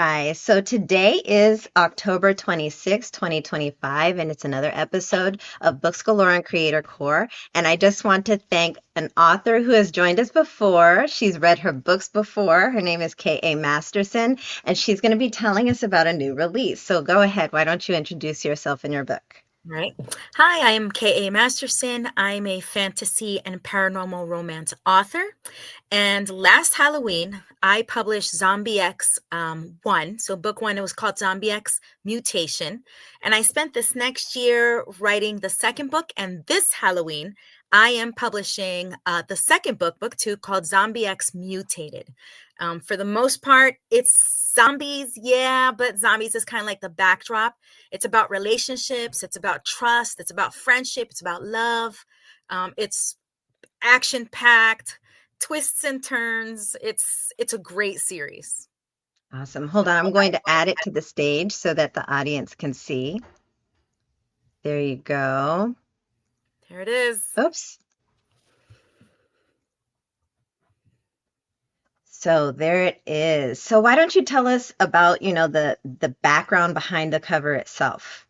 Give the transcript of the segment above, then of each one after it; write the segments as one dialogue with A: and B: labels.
A: Hi, so today is October 26, 2025, and it's another episode of Books Galore and Creator Core. And I just want to thank an author who has joined us before. She's read her books before. Her name is K.A. Masterson, and she's going to be telling us about a new release. So go ahead, why don't you introduce yourself and your book?
B: Right. Hi, I am K.A. Masterson. I'm a fantasy and paranormal romance author. And last Halloween, I published Zombie X 1. So, book one, it was called Zombie X Mutation. And I spent this next year writing the second book. And this Halloween, I am publishing the second book, book two, called Zombie X Mutated. For the most part, it's zombies, yeah, but zombies is kind of like the backdrop. It's about relationships, it's about trust, it's about friendship, it's about love. It's action packed, twists and turns. It's a great series.
A: Awesome. Hold on, I'm going to add it to the stage so that the audience can see. There you go.
B: There it is.
A: Oops. So there it is. So why don't you tell us about, the background behind the cover itself?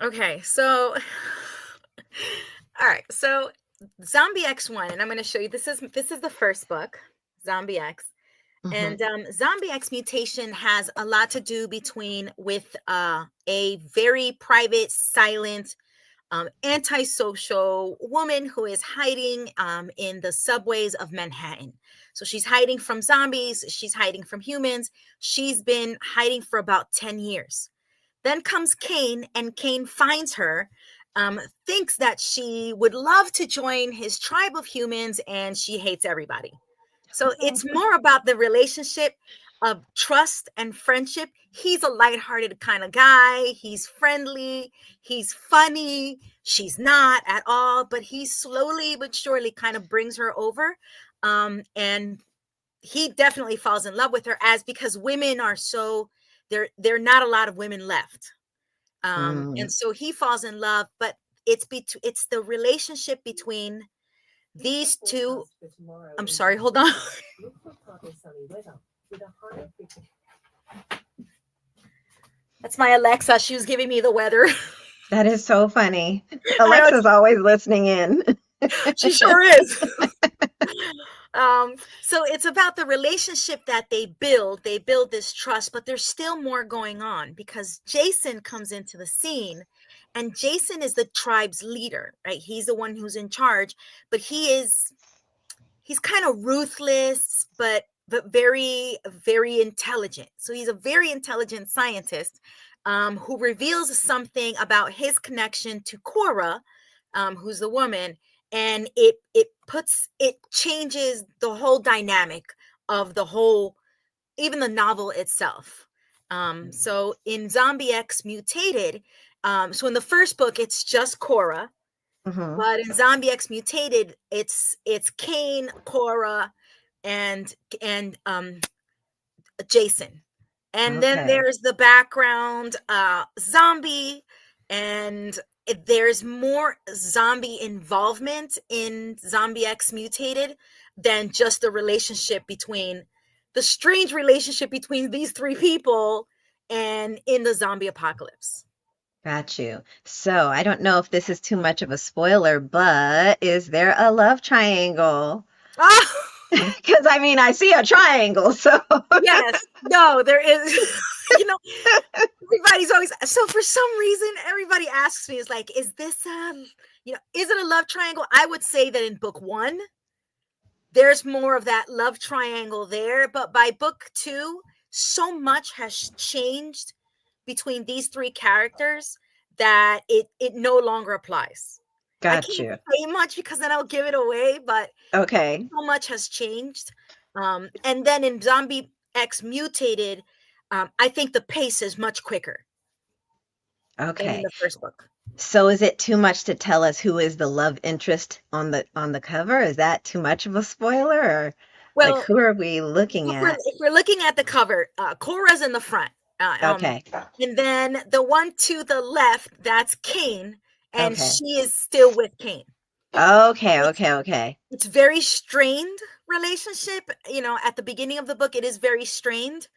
B: Okay, so all right, so Zombie X1, and I'm going to show you. This is the first book, Zombie X.
A: Mhm.
B: And Zombie X Mutation has a lot to do with a very private, silent, antisocial woman who is hiding in the subways of Manhattan. So she's hiding from zombies, she's hiding from humans. She's been hiding for about 10 years. Then comes Kane, and Kane finds her, thinks that she would love to join his tribe of humans, and she hates everybody. So it's more about the relationship of trust and friendship. He's a lighthearted kind of guy. He's friendly. He's funny. She's not at all, but he slowly but surely kind of brings her over. And he definitely falls in love with her, as because women are so there are not a lot of women left.
A: Mm.
B: And so he falls in love, but it's the relationship between these two. I'm sorry, hold on. That's my Alexa. She was giving me the weather.
A: That is so funny.
B: I know
A: Alexa's always listening in.
B: she sure is. So it's about the relationship that they build. They build this trust, but there's still more going on because Jason comes into the scene, and Jason is the tribe's leader, right? He's the one who's in charge, but he's kind of ruthless, but very, very intelligent. So he's a very intelligent scientist who reveals something about his connection to Cora, who's the woman, and it changes the whole dynamic of the whole, even the novel itself. So in Zombie X Mutated, so in the first book it's just Cora,
A: Mhm.
B: but in Zombie X Mutated it's Kane, Cora, and Jason. And then
A: Okay.
B: there's the background zombie, and there's more zombie involvement in Zombie X Mutated than just the strange relationship between these three people and in the zombie apocalypse.
A: Got you. So I don't know if this is too much of a spoiler, but is there a love triangle?
B: Ah,
A: Because I mean, I see a triangle, so.
B: yes, no, there is. you know, Everybody's always, so for some reason everybody asks me, is like, is this is it a love triangle? I would say that in book one there's more of that love triangle there, but by book two so much has changed between these three characters that it no longer applies. I
A: Got
B: can't
A: you.
B: say much because then I'll give it away, but
A: Okay.
B: so much has changed. And then in Zombie X Mutated, I think the pace is much quicker than in
A: Okay.
B: the first book.
A: So is it too much to tell us who is the love interest on the cover? Is that too much of a spoiler, or like
B: Well,
A: who are we looking at?
B: if we're looking at the cover, Cora's in the front.
A: Okay.
B: And then the one to the left, that's Kane, and
A: Okay.
B: she is still with Kane.
A: Okay.
B: It's,
A: Okay. Okay.
B: it's very strained relationship. At the beginning of the book, it is very strained.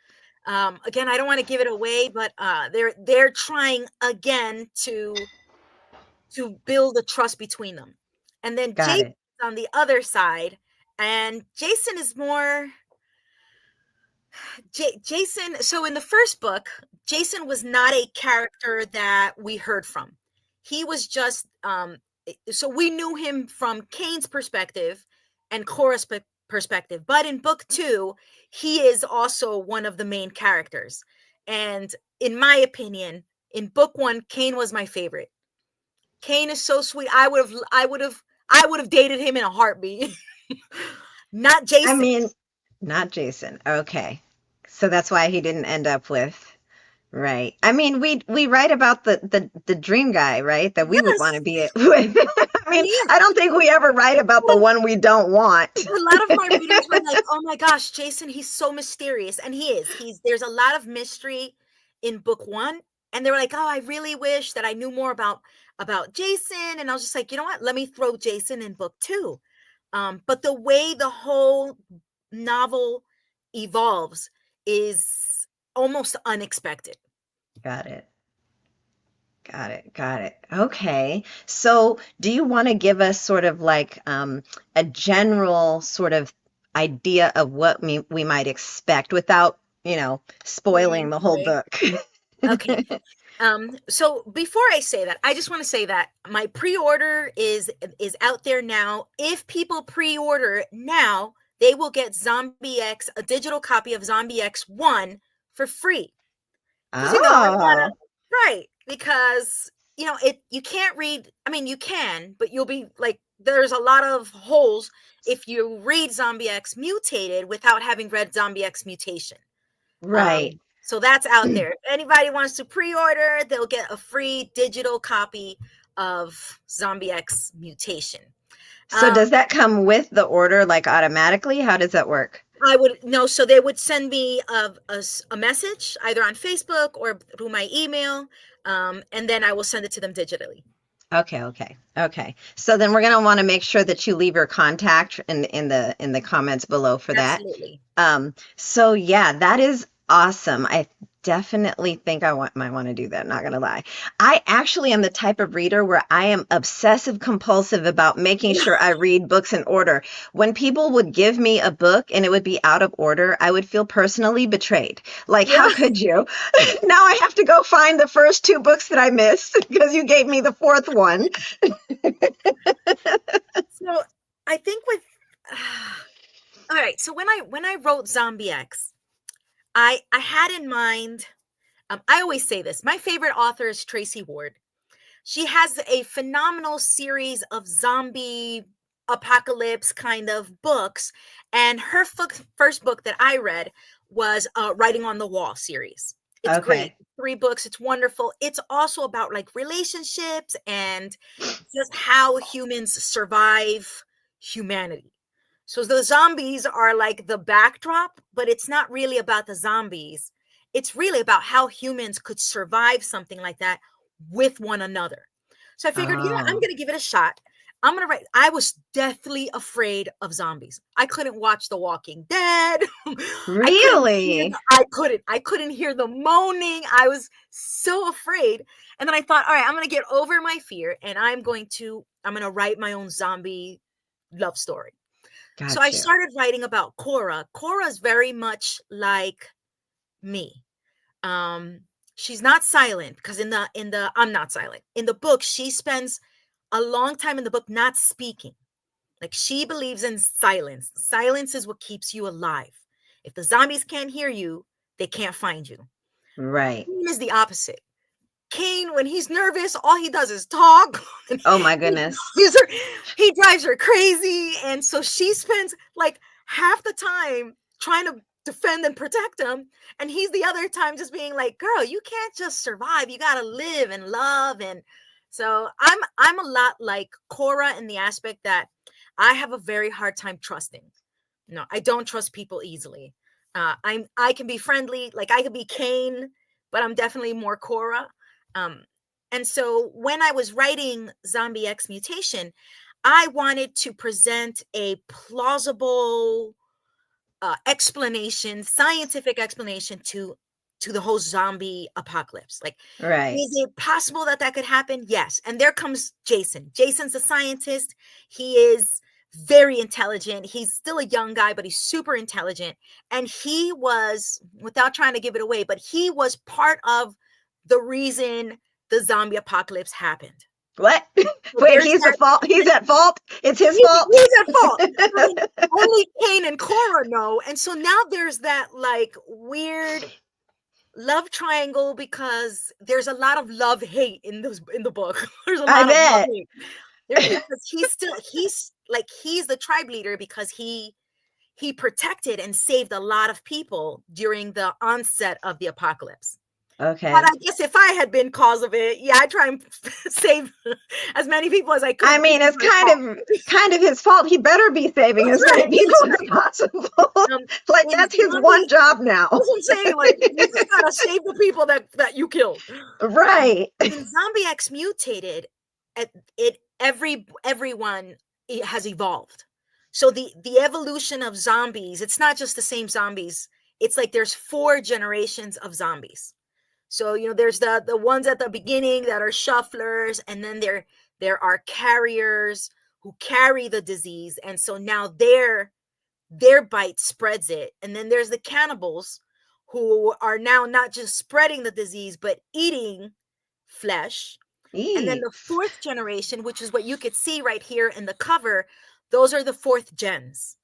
B: Again, I don't want to give it away, but they're trying again to build a trust between them. And then
A: Got
B: Jason
A: it.
B: on the other side, and Jason is more Jason. So in the first book, Jason was not a character that we heard from. He was just so we knew him from Kane's perspective and Cora's perspective. But in book 2, he is also one of the main characters. And in my opinion, in book 1, Kane was my favorite. Kane is so sweet. I would have dated him in a heartbeat. Not
A: I
B: Jason.
A: mean, not Jason. Okay. So that's why he didn't end up with, right. I mean, we write about the dream guy, right? That we would want to
B: Yes,
A: be with. I mean,
B: he is.
A: I don't think we ever write about the
B: Well,
A: one we don't want.
B: a lot of my readers were like, "Oh my gosh, Jason, he's so mysterious." And he is. There's a lot of mystery in book 1, and they were like, "Oh, I really wish that I knew more about Jason." And I was just like, "You know what? Let me throw Jason in book 2." But the way the whole novel evolves is almost unexpected.
A: Got it. Got it. Got it. Okay. So, do you want to give us sort of like a general sort of idea of what we might expect without,
B: Giving
A: spoiling the
B: it
A: whole
B: away.
A: book?
B: Okay. So before I say that, I just want to say that my pre-order is out there now. If people pre-order now, they will get Zombie X, a digital copy of Zombie X 1 for free. Because I want
A: Oh,
B: to, right, because you can't read, I mean you can, but you'll be like, there's a lot of holes if you read Zombie X Mutated without having read Zombie X Mutation.
A: right.
B: So that's out there. If anybody wants to pre-order, they'll get a free digital copy of Zombie X Mutation.
A: So,
B: Um,
A: does that come with the order like automatically? How does that work?
B: I would no, so they would send me a message either on Facebook or through my email, and then I will send it to them digitally.
A: Okay, okay, okay. So then we're gonna want to make sure that you leave your contact in the comments below for that.
B: Absolutely.
A: So yeah, that is awesome. I definitely think might want to do that, not gonna lie. I actually am the type of reader where I am obsessive compulsive about making sure I read books in order. When people would give me a book and it would be out of order, I would feel personally betrayed. Like,
B: Yeah.
A: how could you? Now I have to go find the first two books that I missed because you gave me the fourth one.
B: So I think with all right. So when I wrote Zombie X, I had in mind. I always say this. My favorite author is Tracy Ward. She has a phenomenal series of zombie apocalypse kind of books, and her first book that I read was Writing on the Wall series. It's great.
A: Okay.
B: 3 books. It's wonderful. It's also about like relationships and just how humans survive humanity. So the zombies are like the backdrop, but it's not really about the zombies. It's really about how humans could survive something like that with one another. So I figured, I'm
A: Oh,
B: going to give it a shot. I'm going to write. I was deathly afraid of zombies. I couldn't watch The Walking Dead.
A: really?
B: I couldn't hear the moaning. I was so afraid. And then I thought, all right, I'm going to get over my fear and I'm going to write my own zombie love story. So I
A: Got you.
B: started writing about Cora. Cora's very much like me. Um, she's not silent because in the I'm not silent. In the book, she spends a long time in the book not speaking. Like she believes in silence. Silence is what keeps you alive. If the zombies can't hear you, they can't find you.
A: Right.
B: Kane is the opposite. Kane, when he's nervous, all he does is talk.
A: Oh my
B: he,
A: goodness.
B: he drives her crazy. And so she spends like half the time trying to defend and protect him. And he's the other time just being like, girl, you can't just survive. You gotta live and love. And so I'm a lot like Cora in the aspect that I have a very hard time trusting. No, I don't trust people easily. I can be friendly, like I could be Kane, but I'm definitely more Cora. Um, and so when I was writing Zombie X Mutation, I wanted to present a plausible explanation, scientific explanation to the whole zombie apocalypse. Like,
A: Right.
B: is it possible that that could happen? Yes. And there comes Jason. Jason's a scientist. He is very intelligent. He's still a young guy, but he's super intelligent. And he was, without trying to give it away, but he was part of the reason the zombie apocalypse happened.
A: What?
B: So
A: Wait, he's at fault. He's at fault. It's his fault.
B: He's at fault. I mean, only Cain and Cora know. And so now there's that like weird love triangle, because there's a lot of love hate in the book. There's a lot of love hate. Because he's the tribe leader because he protected and saved a lot of people during the onset of the apocalypse.
A: Okay.
B: But I guess if I had been cause of it, yeah, I'd try and save as many people as I could.
A: I mean, it's kind of his fault. He better be saving as many people as possible. Like, that's his one job now.
B: That's what I'm saying. Like, you just gotta save the people that you killed.
A: Right.
B: When Zombie X mutated, everyone has evolved. So the evolution of zombies, it's not just the same zombies. It's like there's 4 generations of zombies. So, there's the ones at the beginning that are shufflers, and then there are carriers who carry the disease. And so now their bite spreads it. And then there's the cannibals who are now not just spreading the disease, but eating flesh. And then the 4th generation, which is what you could see right here in the cover, those are the 4th gens.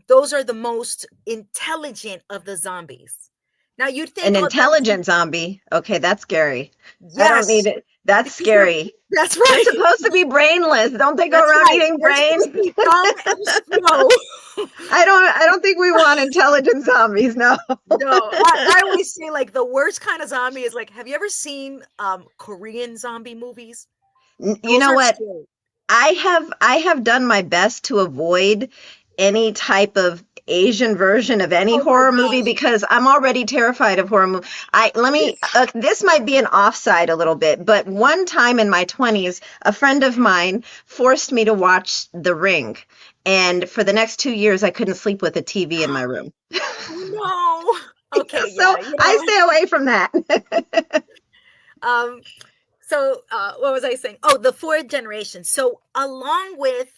B: Those are the most intelligent of the zombies. Now you'd think
A: an intelligent zombie. Okay, that's scary. Yes. I don't need it. That's scary.
B: That's right.
A: They're supposed to be brainless. Don't they go around eating brains?
B: No.
A: I don't think we want intelligent zombies. No.
B: No. I always say, like, the worst kind of zombie is, like, have you ever seen Korean zombie movies?
A: You know what? Scary. I have done my best to avoid any type of Asian version of any horror movie because I'm already terrified of horror movies. This might be an offside a little bit, but one time in my 20s, a friend of mine forced me to watch The Ring. And for the next 2 years, I couldn't sleep with a TV in my room.
B: No. Okay.
A: So I stay away from that.
B: So what was I saying? Oh, the 4th generation. So along with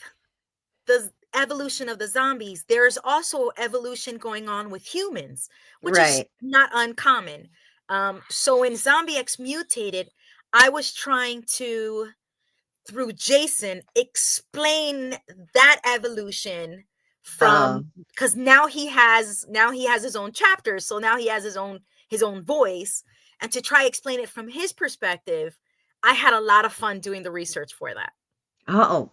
B: the evolution of the zombies, there's also evolution going on with humans, which is not uncommon. So when Zombie X mutated, I was trying to, through Jason, explain that evolution from, because now he has his own chapters, so now he has his own voice, and to try explain it from his perspective, I had a lot of fun doing the research for that.
A: Oh,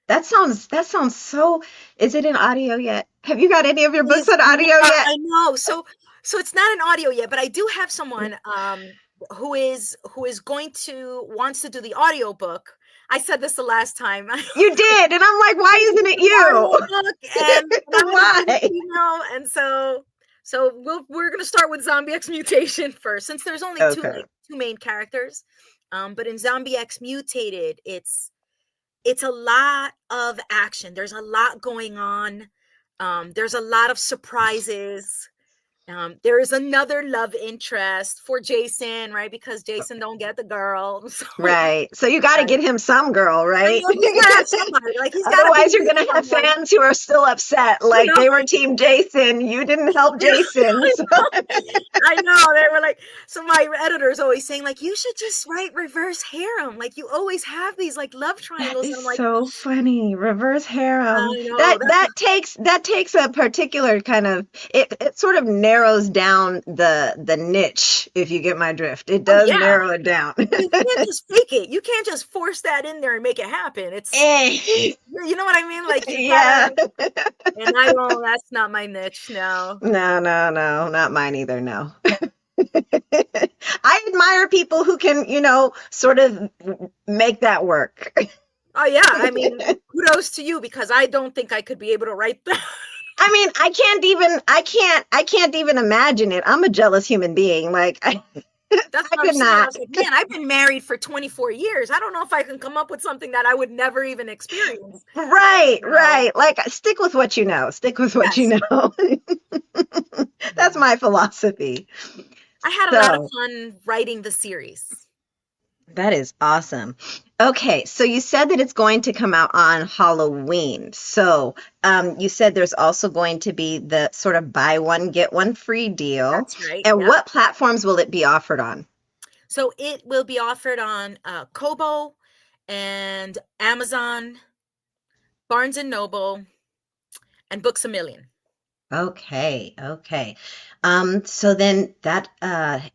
A: that sounds so. Is it in audio yet? Have you got any of your books on audio yet?
B: I know. So it's not in audio yet, but I do have someone who wants to do the audio book. I said this the last time.
A: You did, and I'm like, why isn't it you?
B: Why? And so we're gonna start with Zombie X Mutation first, since there's only two main characters. But in Zombie X Mutated, it's a lot of action. There's a lot going on. There's a lot of surprises. There is another love interest for Jason, right? Because Jason don't get the girl. So,
A: right. So you got to get him some girl, right?
B: You gotta have somebody. Like,
A: otherwise, you're going to have fans who are still upset. Like, they were team Jason. You didn't help Jason.
B: I know. They were like, so my editor's always saying, like, you should just write reverse harem. Like, you always have these, like, love triangles.
A: That is
B: and I'm like,
A: so funny. Reverse harem. That takes a particular kind of, it sort of narrows down the niche, if you get my drift. It does narrow it down.
B: You can't just fake it. You can't just force that in there and make it happen. It's you know what I mean? Like, and I don't, that's not my niche. No,
A: not mine either. No. I admire people who can, sort of make that work.
B: Oh yeah, I mean, kudos to you, because I don't think I could be able to write that.
A: I mean, I can't even imagine it. I'm a jealous human being. Like,
B: That's
A: I
B: what I'm
A: could
B: saying. I
A: not.
B: was like, man, I've been married for 24 years. I don't know if I can come up with something that I would never even experience.
A: Right,
B: So,
A: right. Like stick with what you know. Stick with what you
B: yes.
A: know. That's
B: Yeah.
A: my philosophy.
B: I had a lot of
A: So
B: fun writing the series.
A: that is awesome. Okay, so you said that it's going to come out on Halloween. So you said there's also going to be the sort of buy one, get one free deal.
B: That's right.
A: And
B: Yep.
A: what platforms will it be offered on?
B: So it will be offered on Kobo and Amazon, Barnes and Noble, and Books a Million.
A: Okay, okay. So then that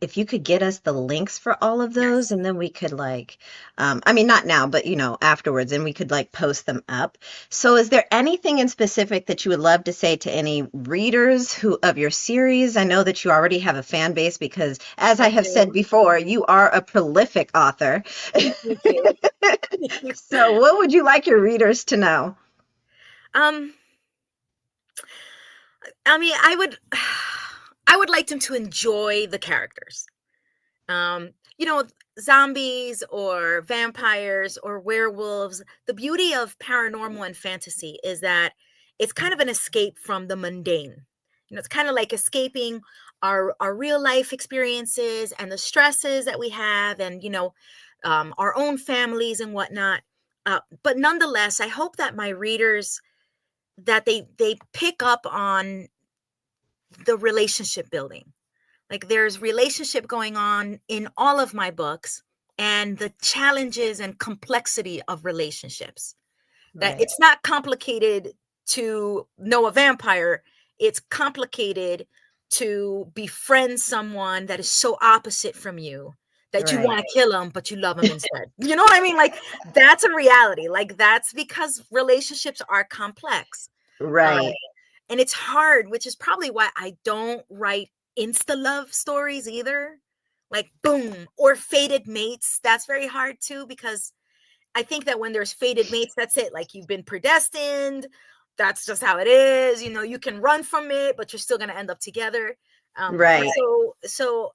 A: if you could get us the links for all of those
B: Yes.
A: and then we could like I mean not now, but afterwards and we could like post them up. So is there anything in specific that you would love to say to any readers who of your series? I know that you already have a fan base because as I
B: I
A: have said
B: do.
A: before, you are a prolific author.
B: Thank you.
A: So what would you like your readers to know?
B: um, I mean, I would like them to enjoy the characters. Um, you know, zombies or vampires or werewolves. The beauty of paranormal and fantasy is that it's kind of an escape from the mundane. It's kind of like escaping our real life experiences and the stresses that we have, and our own families and whatnot. But nonetheless, I hope that my readers that they pick up on the relationship building. Like there's relationship going on in all of my books, and the challenges and complexity of relationships. That
A: Right,
B: it's not complicated to know a vampire, it's complicated to befriend someone that is so opposite from you that you
A: right,
B: want to kill them but you love them instead. You know what I mean? Like that's a reality. Like that's because relationships are complex. Um,
A: right,
B: and it's hard, which is probably why I don't write insta love stories either. Like boom, or fated mates. That's very hard too, because I think that when there's fated mates, that's it. Like you've been predestined. That's just how it is. You can run from it, but you're still going to end up together. But
A: right.
B: so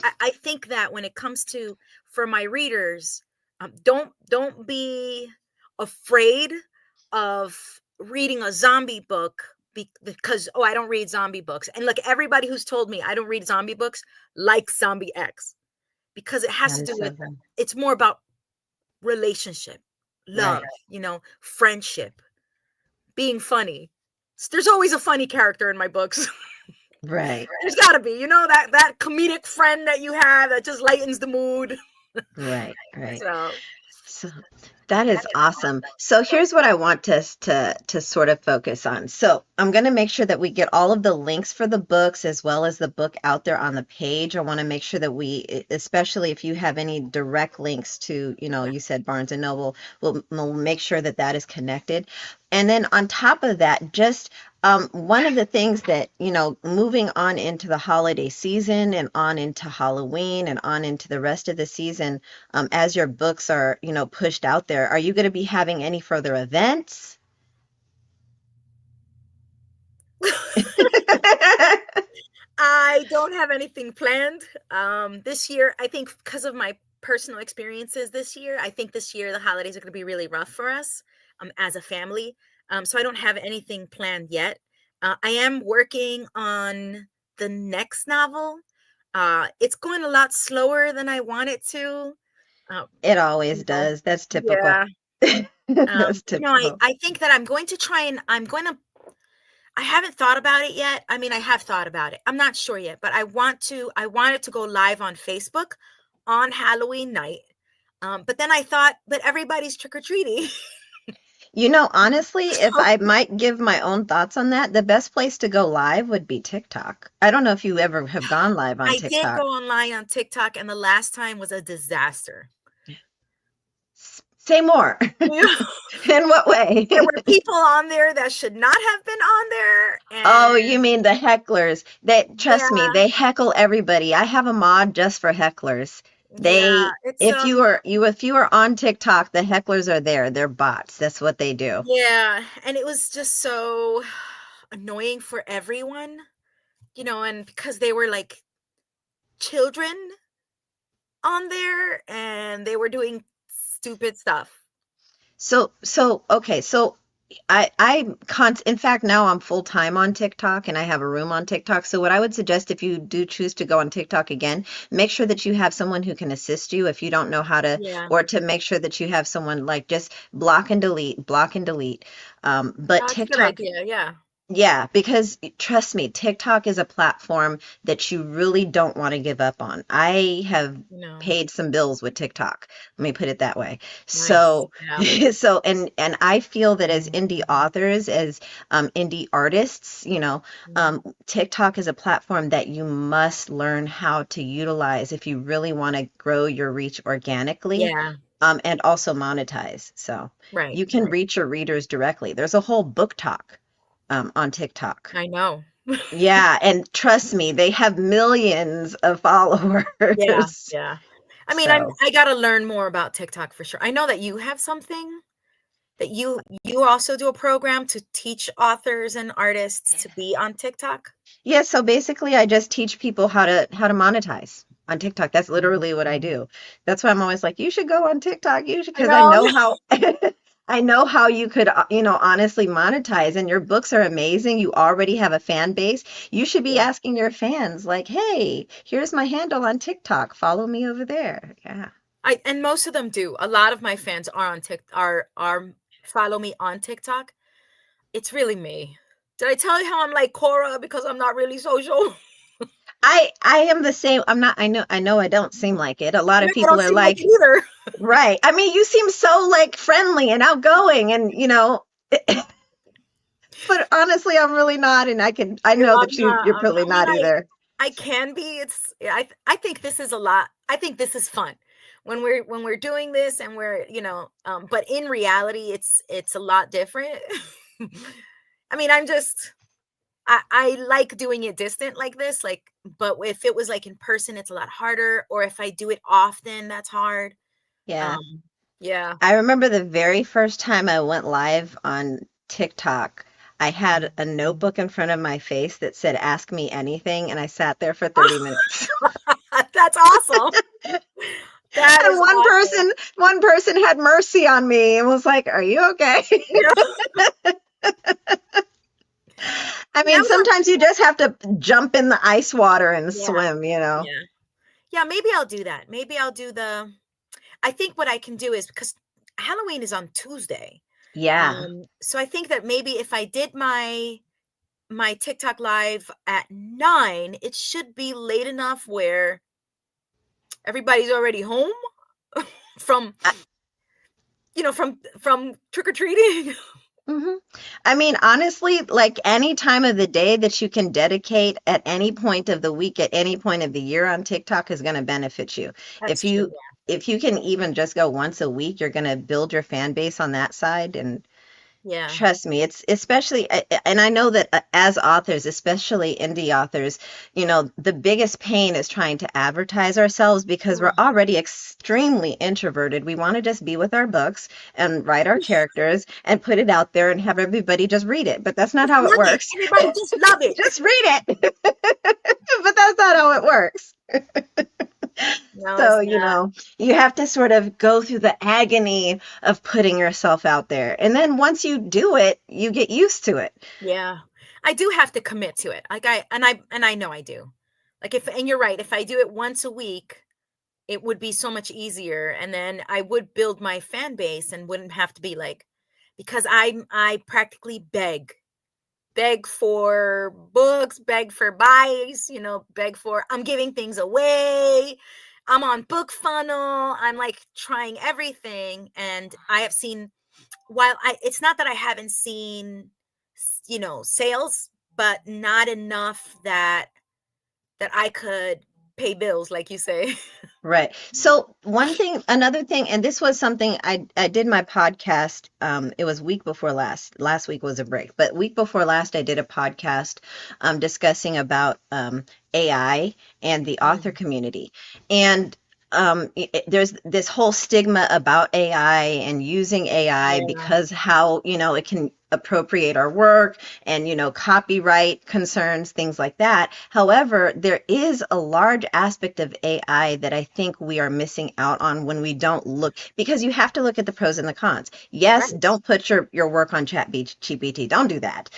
B: I think that when it comes to for my readers, don't be afraid of reading a zombie book because I don't read zombie books. And look, everybody who's told me I don't read zombie books likes Zombie X because it has
A: That
B: to
A: is
B: do
A: so
B: with
A: good.
B: it's more about relationship, love,
A: Right,
B: friendship, being funny. There's always a funny character in my books.
A: right,
B: There's got to be, that comedic friend that you have that just lightens the mood.
A: right, right.
B: So,
A: So that is awesome. So here's what I want us to sort of focus on. So I'm going to make sure that we get all of the links for the books as well as the book out there on the page. I want to make sure that especially if you have any direct links to,
B: yeah.
A: you said Barnes and Noble, we'll make sure that that is connected. And then on top of that, just one of the things that, moving on into the holiday season and on into Halloween and on into the rest of the season, as your books are, pushed out there, are you going to be having any further events?
B: I don't have anything planned this year. I think because of my personal experiences this year, I think this year the holidays are going to be really rough for us as a family. So I don't have anything planned yet. I am working on the next novel. It's going a lot slower than I want it to. Uh,
A: It always
B: you know,
A: does. That's typical.
B: yeah.
A: That's
B: But no, I,
A: typical.
B: I think that I'm going to try and I haven't thought about it yet. I mean, I have thought about it. I'm not sure yet, but I want it to go live on Facebook on Halloween night. But then I thought, but everybody's trick or treating.
A: Honestly, if
B: So
A: I might give my own thoughts on that, the best place to go live would be TikTok. I don't know if you ever have gone live on
B: I did
A: TikTok.
B: go online on TikTok, and the last time was a disaster.
A: Say more. In what way?
B: There were people on there that should not have been on there,
A: Oh,
B: and
A: you mean the hecklers. Trust me,
B: yeah,
A: they heckle everybody. I have a mod just for hecklers.
B: yeah,
A: They
B: it's
A: if you are on TikTok, the hecklers are there. They're bots. That's what they do.
B: yeah, and it was just so annoying for everyone, and because they were like children. on there and they were doing stupid stuff.
A: Okay, so in fact, now I'm full time on TikTok and I have a room on TikTok. So what I would suggest if you do choose to go on TikTok again, make sure that you have someone who can assist you if you don't know how to,
B: Yeah.
A: or to make sure that you have someone like just block and delete. But
B: That's a good
A: TikTok,
B: idea. Yeah.
A: yeah, because trust me, TikTok is a platform that you really don't want to give up on. I have
B: No.
A: paid some bills with TikTok. Let me put it that way.
B: Nice.
A: So,
B: Yeah.
A: and I feel that as indie authors, as indie artists,
B: Mhm.
A: TikTok is a platform that you must learn how to utilize if you really want to grow your reach organically,
B: Yeah.
A: and also monetize. So
B: Right.
A: you can
B: Right.
A: reach your readers directly. There's a whole book talk on TikTok.
B: I know.
A: Yeah, and trust me, they have millions of
B: Yeah.
A: followers.
B: Yeah. I mean,
A: So,
B: I gotta learn more about TikTok for sure. I know that you have something that you also do a program to teach authors and artists to be on TikTok.
A: yeah, so basically I just teach people how to monetize on TikTok. That's literally what I do. That's why I'm always like, you should go on TikTok. You should,
B: I
A: because I
B: know.
A: know how I know how you could, honestly monetize, and your books are amazing. You already have a fan base. You should be
B: Yeah.
A: asking your fans like, "Hey, here's my handle on TikTok. Follow me over there." Yeah.
B: I and most of them do. A lot of my fans are on Tik are follow me on TikTok. It's really me. Did I tell you how I'm like Cora because I'm not really social?
A: I am the same. I know I don't seem like it. A lot of
B: Maybe I
A: people
B: don't
A: are
B: seem like
A: like,
B: it either.
A: right. I mean, you seem so like friendly and outgoing and but honestly, I'm really not, and I
B: You
A: know
B: know,
A: that you're probably
B: I mean,
A: not either.
B: I can be. It's I think this is a lot. I think this is fun when we're doing this and we're but in reality, it's a lot different. I mean, I like doing it distant like this, like, but if it was like in person, it's a lot harder. Or if I do it often, that's hard.
A: Yeah.
B: Yeah.
A: I remember the very first time I went live on TikTok, I had a notebook in front of my face that said, "Ask me anything," and I sat there for 30 minutes.
B: That's awesome. That
A: And
B: is awesome.
A: one person had mercy on me and was like, "Are you okay?"
B: Yeah.
A: I
B: Yeah,
A: mean, sometimes you just have to jump in the ice water and
B: yeah,
A: swim.
B: yeah. Yeah, maybe I'll do that. Maybe I'll do the I think what I can do is because Halloween is on Tuesday.
A: Yeah.
B: So I think that maybe if I did my TikTok live at 9, it should be late enough where everybody's already home from,
A: I,
B: from trick or treating.
A: mhm. I mean, honestly, like any time of the day that you can dedicate at any point of the week, at any point of the year on TikTok is going to benefit you. If
B: That's true.
A: you if you can even just go once a week, you're going to build your fan base on that side. And
B: Yeah.
A: trust me, it's especially, and I know that as authors, especially indie authors, the biggest pain is trying to advertise ourselves because we're
B: Oh,
A: already extremely introverted. We want to just be with our books and write our characters and put it out there and have everybody just read it. But that's not
B: just
A: how it
B: love it.
A: works.
B: Everybody just love it.
A: Just read it. But that's not how it works.
B: No,
A: So,
B: it's not.
A: you have to sort of go through the agony of putting yourself out there. And then once you do it, you get used to it.
B: Yeah. I do have to commit to it. Like I know I do. Like if and you're right, if I do it once a week, it would be so much easier and then I would build my fan base and wouldn't have to be like because I practically beg for books, beg for buys, beg for I'm giving things away. I'm on book funnel. I'm like trying everything and I have seen while I it's not that I haven't seen sales, but not enough that I could pay bills like you say.
A: Right. So another thing, and this was something I did my podcast. It was week before last. Last week was a break, but week before last I did a podcast discussing about AI and the author
B: Mm,
A: community. And there's this whole stigma about AI and using AI
B: Yeah.
A: because how, it can appropriate our work and, copyright concerns, things like that. However, there is a large aspect of AI that I think we are missing out on when we don't look, because you have to look at the pros and the cons. Yes,
B: Right.
A: don't put your work on ChatGPT. Don't do that.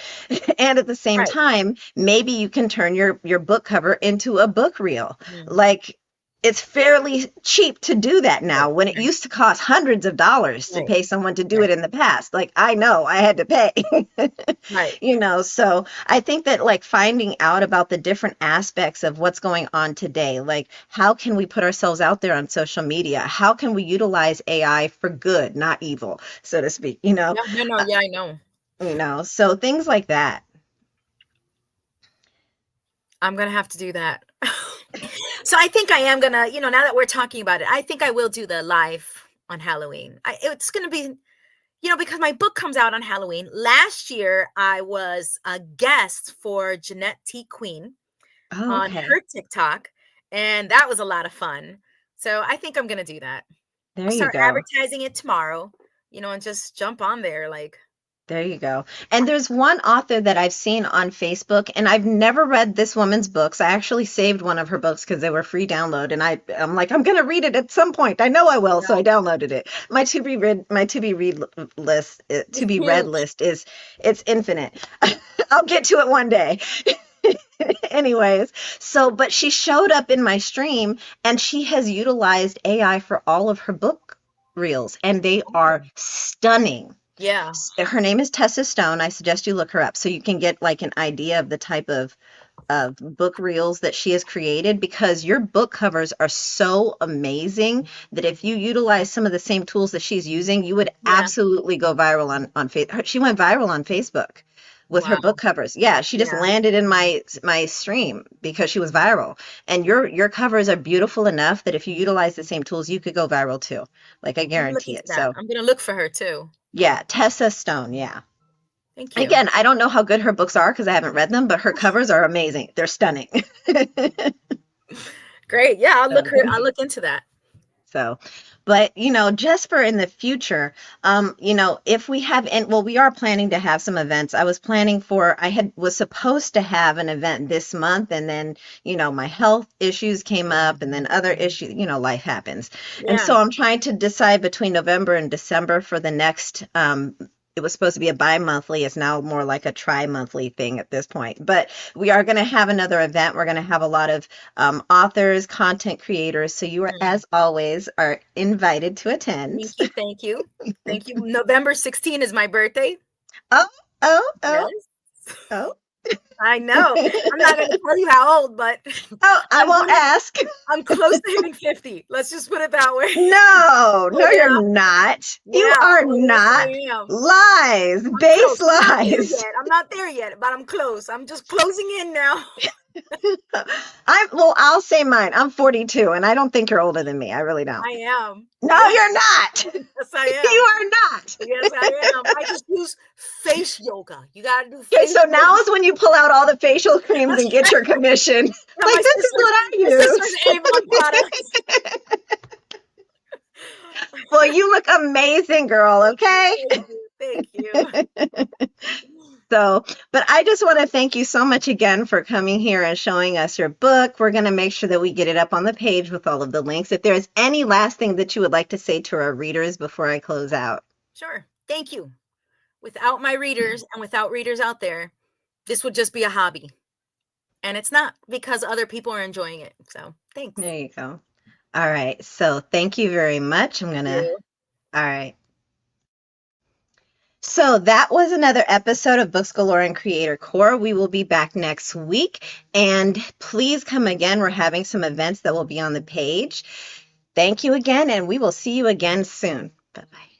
A: And at the same
B: Right.
A: time, maybe you can turn your book cover into a book reel.
B: Mhm.
A: Like, it's fairly cheap to do that
B: Right.
A: now when it used to cost hundreds of dollars to
B: Right.
A: pay someone to do
B: Right.
A: it in the past. Like, I know I had to pay.
B: Right.
A: So I think that, like, finding out about the different aspects of what's going on today, like how can we put ourselves out there on social media? How can we utilize AI for good, not evil, so to speak,
B: Yeah. No. No.
A: Uh,
B: Yeah. I know.
A: so things like that.
B: I'm gonna have to do that. So I think I am gonna, now that we're talking about it, I think I will do the live on Halloween. It's gonna be, because my book comes out on Halloween. Last year, I was a guest for Jeanette T. Queen
A: Oh,
B: on
A: okay.
B: her TikTok, and that was a lot of fun. So I think I'm gonna do that.
A: There
B: I'll
A: you
B: start
A: go.
B: advertising it tomorrow, and just jump on there. Like,
A: There you go. And there's one author that I've seen on Facebook, and I've never read this woman's books. I actually saved one of her books because they were free download, and I'm like, I'm gonna read it at some point. I know I will, so I downloaded it. My to
B: it's
A: be read
B: huge.
A: list is it's infinite. I'll get to it one day. Anyways, but she showed up in my stream, and she has utilized AI for all of her book reels, and they are stunning.
B: Yeah.
A: Her name is Tessa Stone. I suggest you look her up so you can get like an idea of the type of book reels that she has created, because your book covers are so amazing that if you utilize some of the same tools that she's using, you would
B: Yeah.
A: absolutely go viral on Facebook. She went viral on Facebook with her
B: Wow.
A: book covers. Yeah, she just
B: Yeah.
A: landed in my stream because she was viral. And your covers are beautiful enough that if you utilize the same tools, you could go viral too. Like, I
B: I'm gonna look
A: guarantee
B: into
A: it.
B: that.
A: So,
B: I'm gonna look for her too.
A: yeah, Tessa Stone, yeah.
B: Thank you.
A: Again, I don't know how good her books are because I haven't read them, but her covers are amazing. They're stunning.
B: Great. Yeah,
A: So,
B: I'll look into that.
A: so, but just for in the future, if we have, and well, we are planning to have some events. I was supposed to have an event this month, and then, my health issues came up, and then other issues, life happens. And
B: Yeah.
A: so I'm trying to decide between November and December for the next, it was supposed to be a bi-monthly. It's now more like a tri-monthly thing at this point. But we are going to have another event. We're going to have a lot of authors, content creators. So you are,
B: Mm.
A: as always, are invited to attend.
B: Thank you. Thank you. Thank you. November 16 is my birthday.
A: Oh, oh, oh,
B: Yes.
A: oh.
B: I know. I'm not gonna tell you how old, but
A: Oh, I
B: I'm
A: won't
B: gonna
A: ask.
B: I'm close to hitting 50. Let's just put it that way.
A: No,
B: Oh
A: no, you're
B: yeah.
A: not. You
B: Yeah.
A: are
B: Oh yes, I
A: not.
B: am.
A: Lies,
B: I'm close.
A: base
B: I'm not there
A: lies.
B: yet. I'm not there yet, but I'm close. I'm just closing in now.
A: I'll say mine. I'm 42, and I don't think you're older than me. I really don't.
B: I am.
A: No,
B: Yes,
A: you're not.
B: yes, I
A: You
B: am.
A: are not.
B: Yes, I am. I just use face yoga. You gotta do
A: Okay,
B: face
A: so now
B: yoga.
A: is when you pull out all the facial creams
B: That's
A: and get
B: right.
A: your commission.
B: Yeah,
A: Like, this is what I
B: my sister's
A: use.
B: Avon products.
A: Well, you look amazing, girl, okay?
B: Thank you. Thank you.
A: So, but I just want to thank you so much again for coming here and showing us your book. We're going to make sure that we get it up on the page with all of the links. If there's any last thing that you would like to say to our readers before I close out.
B: Sure. Thank you. Without my readers and without readers out there, this would just be a hobby. And it's not because other people are enjoying it. So thanks.
A: There you go. All right. So thank you very much.
B: You.
A: All right. So that was another episode of Books Galore and Creator Core. We will be back next week. And please come again. We're having some events that will be on the page. Thank you again, and we will see you again soon. Bye-bye.